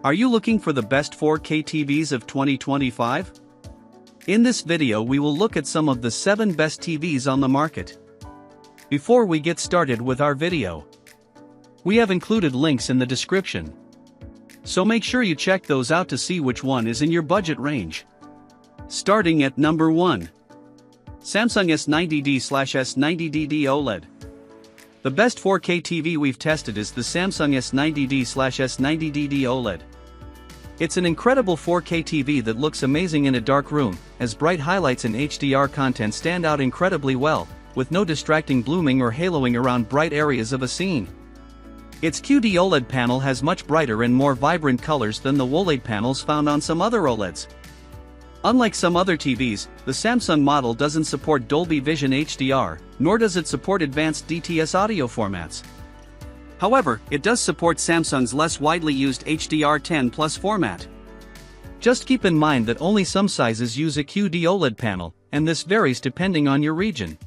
Are you looking for the best 4K TVs of 2025? In this video we will look at some of the 7 best TVs on the market. Before we get started with our video, we have included links in the description, so make sure you check those out to see which one is in your budget range. Starting at number 1. Samsung S90D/S90DD OLED. The best 4K TV we've tested is the Samsung S90D/S90DD OLED. It's an incredible 4K TV that looks amazing in a dark room, as bright highlights and HDR content stand out incredibly well, with no distracting blooming or haloing around bright areas of a scene. Its QD OLED panel has much brighter and more vibrant colors than the OLED panels found on some other OLEDs. Unlike some other TVs, the Samsung model doesn't support Dolby Vision HDR, nor does it support advanced DTS audio formats. However, it does support Samsung's less widely used HDR10+ format. Just keep in mind that only some sizes use a QD OLED panel, and this varies depending on your region.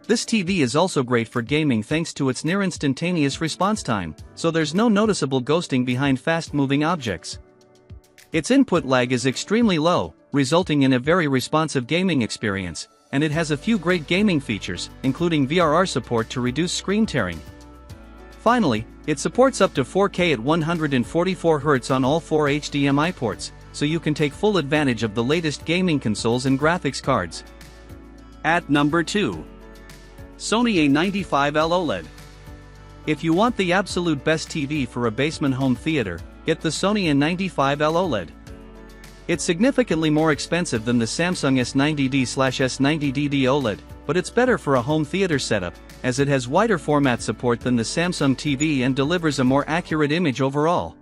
This TV is also great for gaming thanks to its near-instantaneous response time, so there's no noticeable ghosting behind fast-moving objects. Its input lag is extremely low, resulting in a very responsive gaming experience, and it has a few great gaming features, including VRR support to reduce screen tearing. Finally, it supports up to 4K at 144Hz on all 4 HDMI ports, so you can take full advantage of the latest gaming consoles and graphics cards. At number 2. Sony A95L OLED. If you want the absolute best TV for a basement home theater, get the Sony A95L OLED. It's significantly more expensive than the Samsung S90D/S90DD OLED, but it's better for a home theater setup, as it has wider format support than the Samsung TV and delivers a more accurate image overall.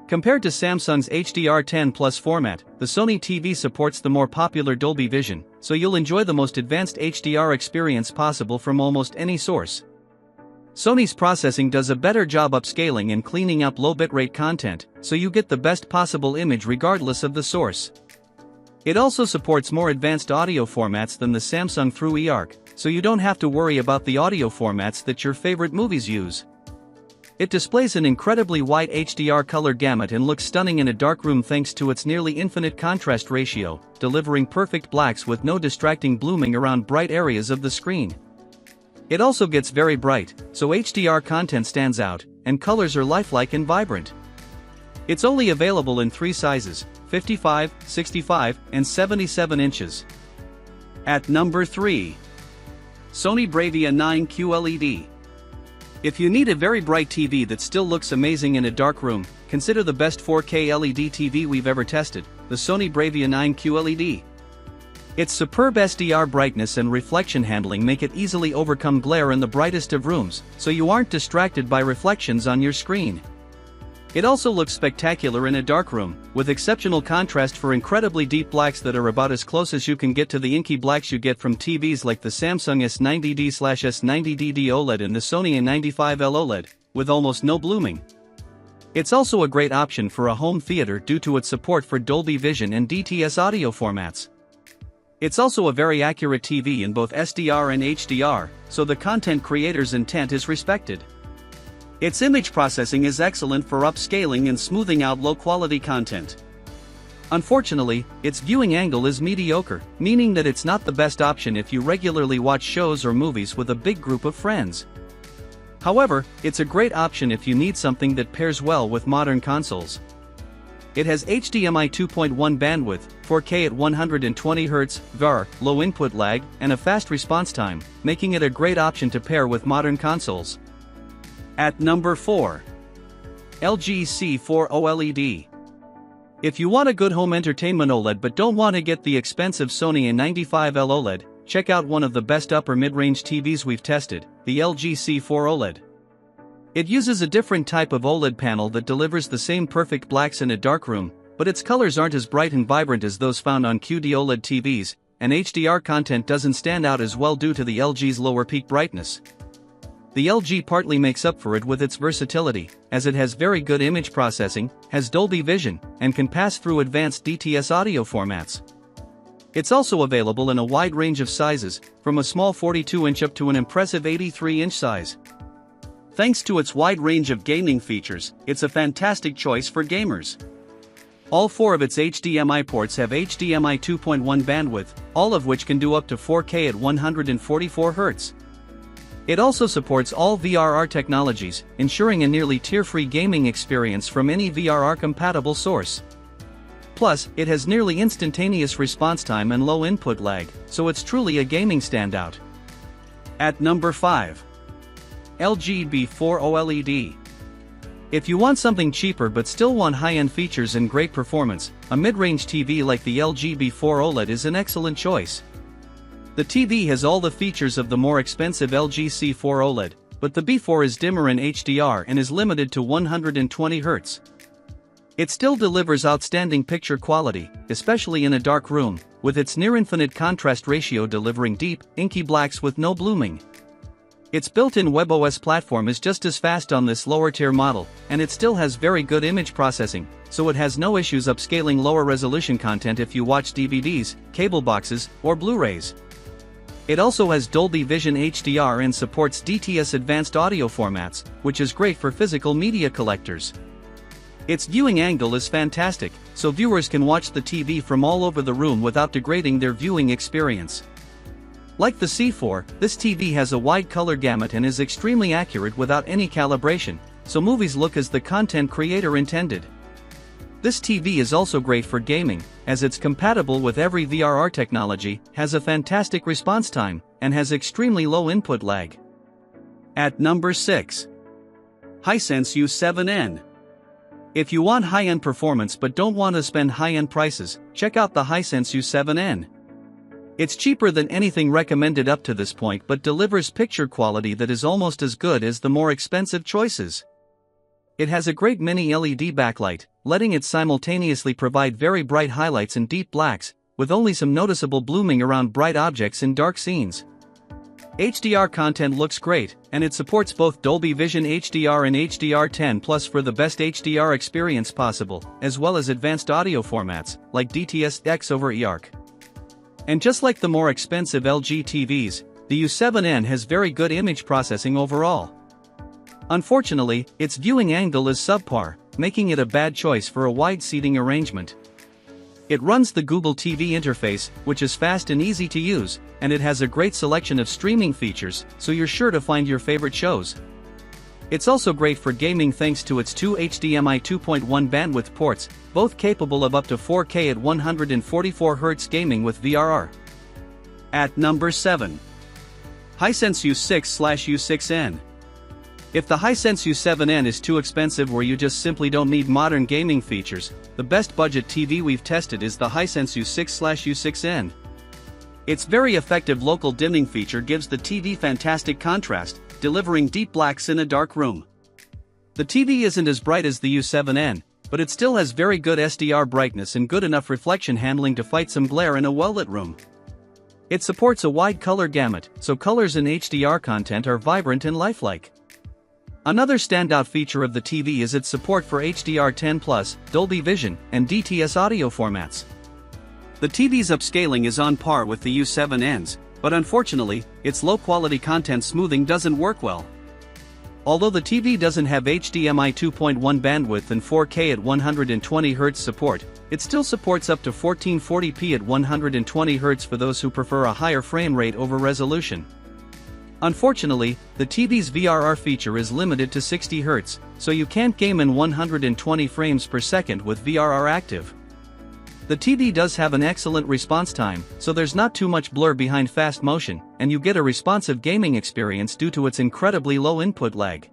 Compared to Samsung's HDR10+ format, the Sony TV supports the more popular Dolby Vision, so you'll enjoy the most advanced HDR experience possible from almost any source. Sony's processing does a better job upscaling and cleaning up low bitrate content, so you get the best possible image regardless of the source. It also supports more advanced audio formats than the Samsung through eARC, so you don't have to worry about the audio formats that your favorite movies use. It displays an incredibly wide HDR color gamut and looks stunning in a dark room thanks to its nearly infinite contrast ratio, delivering perfect blacks with no distracting blooming around bright areas of the screen. It also gets very bright, so HDR content stands out, and colors are lifelike and vibrant. It's only available in 3 sizes, 55, 65, and 77 inches. At number 3. Sony BRAVIA 9 QLED. If you need a very bright TV that still looks amazing in a dark room, consider the best 4K LED TV we've ever tested, the Sony BRAVIA 9 QLED. Its superb SDR brightness and reflection handling make it easily overcome glare in the brightest of rooms, so you aren't distracted by reflections on your screen. It also looks spectacular in a dark room, with exceptional contrast for incredibly deep blacks that are about as close as you can get to the inky blacks you get from TVs like the Samsung S90D/S90DD OLED and the Sony A95L OLED, with almost no blooming. It's also a great option for a home theater due to its support for Dolby Vision and DTS audio formats. It's also a very accurate TV in both SDR and HDR, so the content creator's intent is respected. Its image processing is excellent for upscaling and smoothing out low-quality content. Unfortunately, its viewing angle is mediocre, meaning that it's not the best option if you regularly watch shows or movies with a big group of friends. However, it's a great option if you need something that pairs well with modern consoles. It has HDMI 2.1 bandwidth, 4K at 120Hz, VRR, low input lag, and a fast response time, making it a great option to pair with modern consoles. At number 4. LG C4 OLED. If you want a good home entertainment OLED but don't want to get the expensive Sony A95L OLED, check out one of the best upper mid-range TVs we've tested, the LG C4 OLED. It uses a different type of OLED panel that delivers the same perfect blacks in a dark room, but its colors aren't as bright and vibrant as those found on QD OLED TVs, and HDR content doesn't stand out as well due to the LG's lower peak brightness. The LG partly makes up for it with its versatility, as it has very good image processing, has Dolby Vision, and can pass through advanced DTS audio formats. It's also available in a wide range of sizes, from a small 42-inch up to an impressive 83-inch size. Thanks to its wide range of gaming features, it's a fantastic choice for gamers. All 4 of its HDMI ports have HDMI 2.1 bandwidth, all of which can do up to 4K at 144 Hz. It also supports all VRR technologies, ensuring a nearly tear-free gaming experience from any VRR-compatible source. Plus, it has nearly instantaneous response time and low input lag, so it's truly a gaming standout. At number 5. LG B4 OLED. If you want something cheaper but still want high-end features and great performance, a mid-range TV like the LG B4 OLED is an excellent choice. The TV has all the features of the more expensive LG C4 OLED, but the B4 is dimmer in HDR and is limited to 120 Hz. It still delivers outstanding picture quality, especially in a dark room, with its near-infinite contrast ratio delivering deep, inky blacks with no blooming. Its built-in WebOS platform is just as fast on this lower-tier model, and it still has very good image processing, so it has no issues upscaling lower-resolution content if you watch DVDs, cable boxes, or Blu-rays. It also has Dolby Vision HDR and supports DTS advanced audio formats, which is great for physical media collectors. Its viewing angle is fantastic, so viewers can watch the TV from all over the room without degrading their viewing experience. Like the C4, this TV has a wide color gamut and is extremely accurate without any calibration, so movies look as the content creator intended. This TV is also great for gaming, as it's compatible with every VRR technology, has a fantastic response time, and has extremely low input lag. At number 6. Hisense U7N. If you want high-end performance but don't want to spend high-end prices, check out the Hisense U7N. It's cheaper than anything recommended up to this point but delivers picture quality that is almost as good as the more expensive choices. It has a great mini LED backlight, letting it simultaneously provide very bright highlights and deep blacks, with only some noticeable blooming around bright objects in dark scenes. HDR content looks great, and it supports both Dolby Vision HDR and HDR10+ for the best HDR experience possible, as well as advanced audio formats, like DTS-X over eARC. And just like the more expensive LG TVs, the U7N has very good image processing overall. Unfortunately, its viewing angle is subpar, making it a bad choice for a wide seating arrangement. It runs the Google TV interface, which is fast and easy to use, and it has a great selection of streaming features, so you're sure to find your favorite shows. It's also great for gaming thanks to its 2 HDMI 2.1 bandwidth ports, both capable of up to 4K at 144 Hz gaming with VRR. At number 7. Hisense U6/U6N. If the Hisense U7N is too expensive or you just simply don't need modern gaming features, the best budget TV we've tested is the Hisense U6/U6N. Its very effective local dimming feature gives the TV fantastic contrast, delivering deep blacks in a dark room. The TV isn't as bright as the U7N, but it still has very good SDR brightness and good enough reflection handling to fight some glare in a well-lit room. It supports a wide color gamut, so colors in HDR content are vibrant and lifelike. Another standout feature of the TV is its support for HDR10+, Dolby Vision, and DTS audio formats. The TV's upscaling is on par with the U7N's, but unfortunately, its low-quality content smoothing doesn't work well. Although the TV doesn't have HDMI 2.1 bandwidth and 4K at 120 Hz support, it still supports up to 1440p at 120 Hz for those who prefer a higher frame rate over resolution. Unfortunately, the TV's VRR feature is limited to 60 Hz, so you can't game in 120 frames per second with VRR active. The TV does have an excellent response time, so there's not too much blur behind fast motion, and you get a responsive gaming experience due to its incredibly low input lag.